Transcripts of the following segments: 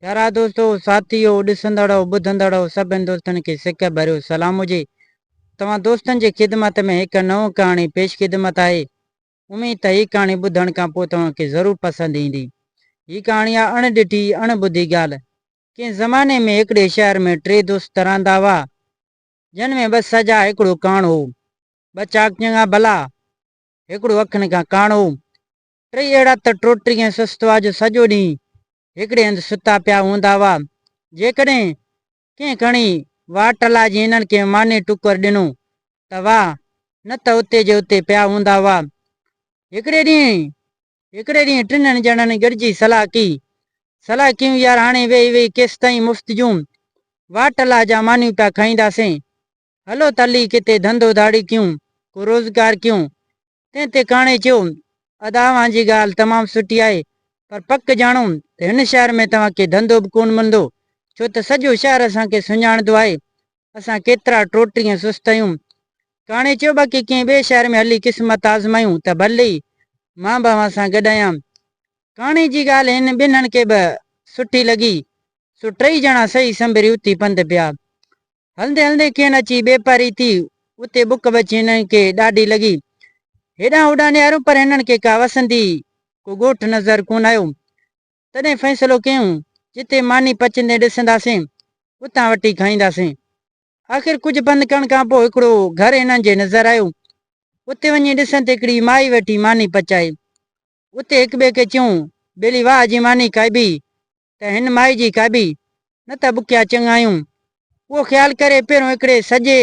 प्यारा दोस्तों साथियों ॾिसंदड़ ॿुधंदड़ सभिनि दोस्तनि खे सिक भरियो सलाम हुजे। तव्हां दोस्तनि जी ख़िदमत में हिकु नओं कहाणी पेश ख़िदमत आहे। उम्मीद त हीअ कहाणी ॿुधण खां पोइ तव्हांखे ज़रूरु पसंदि ईंदी। हीअ कहाणी आहे अणॾिठी अणॿुधी ॻाल्हि। कंहिं ज़माने में हिकिड़े शहर में टे दोस्त रहंदा हुआ, जिन में ॿ सजा हिकिड़ो काण हो। ॿ चाक चङा भला, हिकिड़ो अखियुनि खां काण हो। टे अहिड़ा त टोटरी ऐं सुस्तवा जो सॼो ॾींहुं हिकिड़े हंधि सुता पिया हूंदा हुआ। जेकॾहिं कंहिं खणी वाट लाइ हिननि खे माने टुकर ॾिनो त वाह, न त उते जे उते पिया हूंदा हुआ। हिकिड़े ॾींहुं टिनि ॼणनि गॾिजी सलाह कयूं यार, हाणे वेही वेही केसि ताईं मुफ़्त जूं वाट लाइ जा मानियूं पिया खाईंदासीं। हलो तली किथे धंधो धाड़ी कयूं, को रोज़गार कयूं। तंहिं ते काणे चयो, अदा जी ॻाल्हि तमामु सुठी आहे, पर पक ॼाणो त हिन शहर में तव्हांखे धंधो बि कोन मिलंदो, छो त सॼो शहर असांखे सुञाणंदो आहे। असां केतिरा टोटरी ऐं सुस्त आहियूं। काणे चयो, बाक़ी कंहिं ॿिए शहर में हली क़िस्मत आज़मायूं त भले ई, मां बि अव्हां सां गॾु आहियां। काणे जी ॻाल्हि हिन ॿिन्हिनि खे बि सुठी लॻी, सो टई ॼणा सही संभरी उथी पंधु पिया। हलंदे हलंदे खेनि अची बेपारी थी उते बुक बची हिननि खे ॾाढी लॻी। हेॾां होॾां निहारियो पर हिननि खे का वसंदी को ॻोठ नज़र कोन आयो। तॾहिं फ़ैसिलो कयूं, जिते मानी पचंदे ॾिसंदासीं उतां वठी खाईंदासीं। आख़िर कुझु पंधु करण खां पोइ हिकिड़ो घर हिननि जे नज़र आयो। उते वञी ॾिसनि त हिकिड़ी माई वेठी मानी पचाए। उते हिक ॿिए खे चयूं, बेली वाह जी मानी खाइबी त हिन माई जी खाइबी, न त बुखिया चङा आहियूं। उहो ख़्यालु करे पहिरियों हिकिड़े सॼे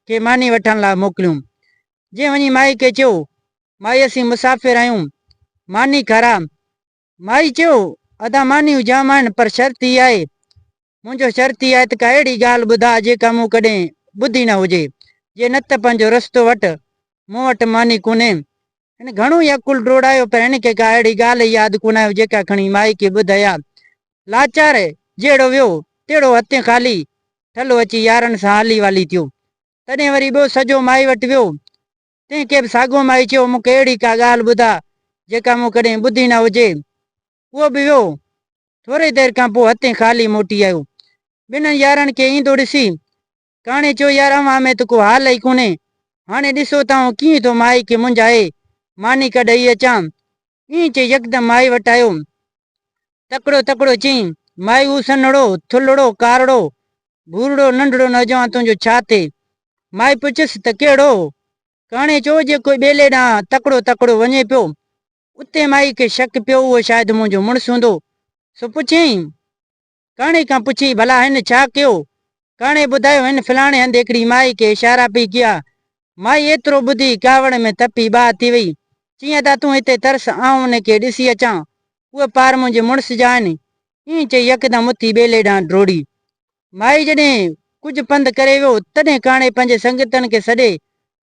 खे मानी वठण लाइ मोकिलियूं। जे वञी माई खे चयो, माई असीं मुसाफ़िर आहियूं, मानी खारां। माई चयो, अदा मानियूं जाम आहिनि, पर शर्त ई आहे, मुंहिंजो शर्त ई आहे त का अहिड़ी ॻाल्हि ॿुधा जेका मूं कॾहिं ॿुधी न हुजे। जे न त पंहिंजो रस्तो वटि, मूं वटि मानी कोन्हे। हिन घणो ई अकुल डोड़ायो, पर हिन खे का अहिड़ी ॻाल्हि यादि कोन आयो जेका खणी माई खे ॿुधाया। लाचार जहिड़ो वियो तहिड़ो हथे ख़ाली ठलो अची यारनि सां हाली वाली थियो। तॾहिं वरी ॿियो सॼो माई वटि वियो। तंहिंखे बि साॻियो माई चयो, मूंखे अहिड़ी का ॻाल्हि ॿुधा जेका मूं कॾहिं ॿुधी न हुजे। उहो बि वियो, थोरी देरि खां पोइ हथे ख़ाली मोटी आयो। ॿिन्हिनि यारनि खे ईंदो ॾिसी काणे चयो, यार अव्हां में त को हाल ई कोन्हे। हाणे ॾिसो त कीअं थो माई खे मुंझाए मानी कढाई अचां। ईअं चई यकदमि माई वटि आयो। तकिड़ो तकिड़ो चई, माई हू सन्हड़ो थुलड़ो कारड़ो भूरड़ो नंढड़ो नौजवान तुंहिंजो छा थिए? माई पुछियसि त कहिड़ो? काणे चयो, जेको ॿेले ॾांहुं तकिड़ो तकिड़ो वञे पियो। उते माई खे शक पियो उहो शायदि मुंहिंजो मुड़ुसु हूंदो, सो पुछियईं, काणे खां पुछी भला हिन छा कयो? काणे ॿुधायो, हिन फलाणे हंधि हिकिड़ी माई खे इशारा पई कया। माई एतिरो ॿुधी कावड़ में तपी बाहि थी वई। चई, अदा तूं हिते तरस, आऊं हुनखे ॾिसी अचां, उहे पार मुंहिंजे मुड़ुस जा आहिनि। ईअं चई यकदमि उथी ॿेले ॾांहुं डोड़ी। माई जॾहिं कुझु पंधु करे वियो तॾहिं काणे पंहिंजे संगतनि खे सॾे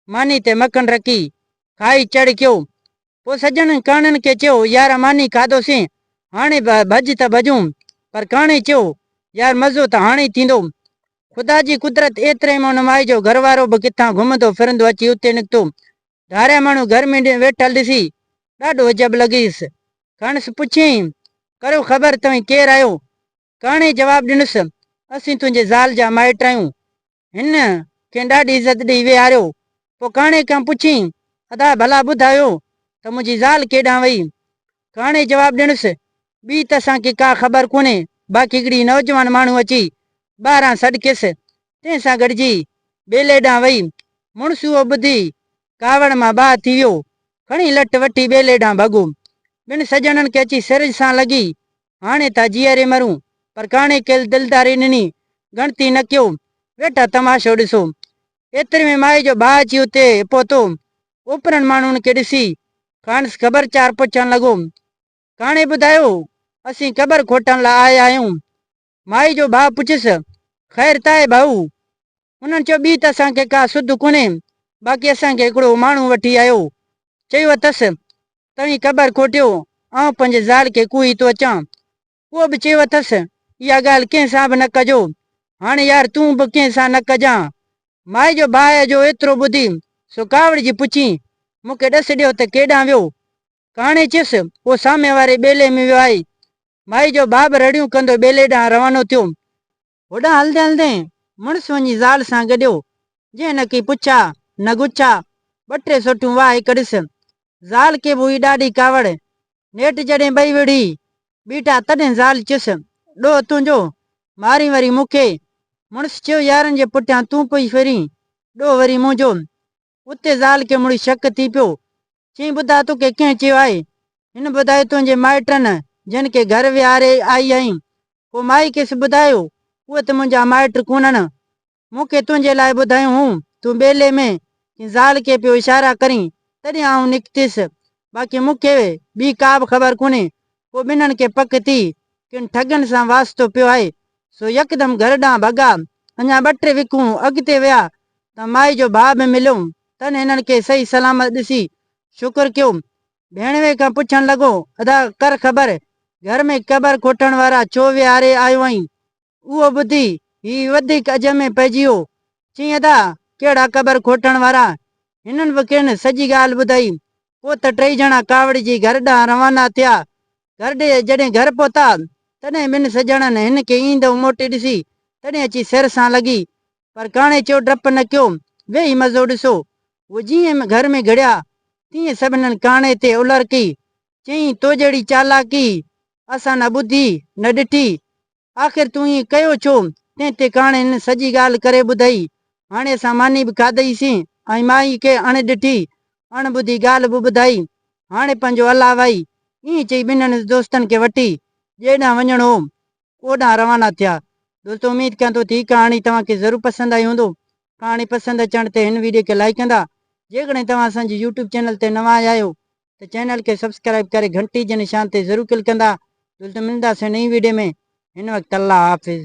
मानी ते मखण रखी खाई चढ़ कयो। पोइ सजणनि काणनि खे चयो, यार मानी खाधोसीं, हाणे भॼ त भॼूं। पर काणे चयो, यार मज़ो त हाणे ई थींदो। ख़ुदा जी कुदरत, एतिरे में हुन माई जो घरवारो बि किथां घुमंदो फिरंदो अची उते निकितो। धारिया माण्हू घर में वेठल ॾिसी ॾाढो अजब लॻीसि। काणेसि पुछियईं, करियो ख़बर तव्हीं केरु आहियो? काणे जवाबु ॾिनुसि, असीं तुंहिंजे ज़ाल जा माइट आहियूं। हिन खे ॾाढी इज़त ॾेई विहारियो। पोइ काणे खां पुछियईं, अदा भला ॿुधायो त मुंहिंजी ज़ाल केॾांहुं वई? काणे जवाबु ॾिनुसि, ॿी त असांखे का ख़बर कोन्हे, बाक़ी हिकिड़ी नौजवान माण्हू अची ॿाहिरां सॾकियसि, तंहिंसां गॾिजी ॿेले ॾांहुं वई। मुड़ुसु उहो ॿुधी कावड़ मां बाहि थी वियो, खणी लट वठी ॿेले ॾांहुं भॻो। ॿिनि सजणनि खे अची सिर सां लॻी, हाणे था जीअरे मरूं, पर काणे दिलदारी ॾिनी, गणती न कयो, वेठा तमाशो ॾिसो। एतिरे में माई जो भाउ अची उते पहुतो। ओपरनि माण्हुनि खे ॾिसी काणेसि ख़बरचार पुछण लॻो, काणे ॿुधायो, असीं ख़बर खोटण लाइ आया आहियूं। माई जो भाउ पुछियसि, ख़ैर त आहे भाऊ? उन्हनि चयो, ॿी त असांखे का सुध कोन्हे, बाक़ी असांखे हिकिड़ो माण्हू वठी आयो, चयो अथसि तव्हीं ख़बर खोटियो, आउं पंहिंजे ज़ाल खे कुई थो अचां। उहो बि चयो अथसि, इहा ॻाल्हि कंहिंसां बि न कजो, हाणे यार तूं बि कंहिंसां न कजां। माई जो भाउ जो एतिरो ॿुधी सो कावड़ जी पुछी, मूंखे ॾस ॾियो त केॾांहुं वियो? काणे चयुसि, उहो सामे वारे ॿेले में वियो आहे। माई जो बाप रड़ियूं कंदो ॿेले ॾांहुं रवानो थियो। होॾां हलंदे हलंदे मुड़ुस वञी ज़ाल सां गॾियो। जंहिं न की पुछा न गुच्छा 2-3 सोटियूं वाहे कढियसि। ज़ाल खे बि हुई ॾाढी कावड़। नेठि जॾहिं ॿई विढ़ी बीठा तॾहिं ज़ाल चयुसि, ॾोह तुंहिंजो मारी वरी मूंखे। मुड़ुस चयो, यारनि जे पुठियां तूं पई फिरी, ॾोह वरी मुंहिंजो। उते ज़ाल खे मुड़ी शक थी पियो। चई, ॿुधा तोखे कंहिं चयो आहे? हिन ॿुधायो तुंहिंजे माइटनि जिन खे घर विहारे आई आहीं। पोइ माई खेसि ॿुधायो, उहे त मुंहिंजा माइट कोन्हनि, मूंखे तुंहिंजे लाइ ॿुधायूं हूं तूं ॿेले में। ज़ाल खे पियो इशारा करी, तॾहिं आउं निकितसि। बाक़ी मूंखे ॿी का बि ख़बर कोन्हे। पोइ ॿिन्हिनि खे पक थी किन ठगनि सां वास्तो पियो आहे। सो यकदमि घर ॾांहुं भॻा। अञा 2-3 विकूं अॻिते विया त माई जो भाउ बि मिलियो। तन हिननि खे सही सलामत ॾिसी शुक्र कयो। भेणवे खां पुछण लॻो, अदा कर ख़बर, घर में क़बर खोटण वारा छो विहारे आयो आहीं? उहो ॿुधी ही वधीक अज में पइजी वियो। चई, अदा कहिड़ा क़बर खोटण वारा? हिननि बि किन सॼी ॻाल्हि ॿुधाई। पोइ त 3 ॼणा कावड़िजी घर ॾांहुं रवाना थिया। जॾहिं घर पहुता तॾहिं 2 सॼणनि हिन खे ईंदो मोटी ॾिसी तॾहिं अची सिर सां लॻी। पर काणे चयो डपु न कयो, वेही मज़ो ॾिसो। उहो जीअं घर में घड़िया तीअं सभिनीनि काणे ते उलर कई। चई, तो जहिड़ी चालाकी असां न ॿुधी न ॾिठी। आख़िर तूं ईअं कयो छो? तंहिं ते काणे हिन सॼी ॻाल्हि करे ॿुधाई। हाणे असां मानी बि खाधईसीं ऐं माई खे अण ॾिठी, अणॿुधी ॻाल्हि बि ॿुधाई। हाणे पंहिंजो अला भाई। ईअं चई 2 दोस्तनि खे वठी जे ॾांहुं वञिणो हो ओॾांहुं रवाना थिया। दोस्तों, उमेद कयां थो त कहाणी तव्हांखे ज़रूरु पसंदि आई हूंदो। कहाणी पसंदि अचण ते हिन वीडियो खे लाइक कंदा। जेकॾहिं तव्हां असांजे यूट्यूब चैनल ते नवां आया आहियो त चैनल खे सब्सक्राइब करे घंटी जे निशान ते ज़रूरु क्लिक कंदा। दोस्तों, मिलंदासीं नई वीडियो में। हिन वक़्तु अल्लाह हाफ़िज़।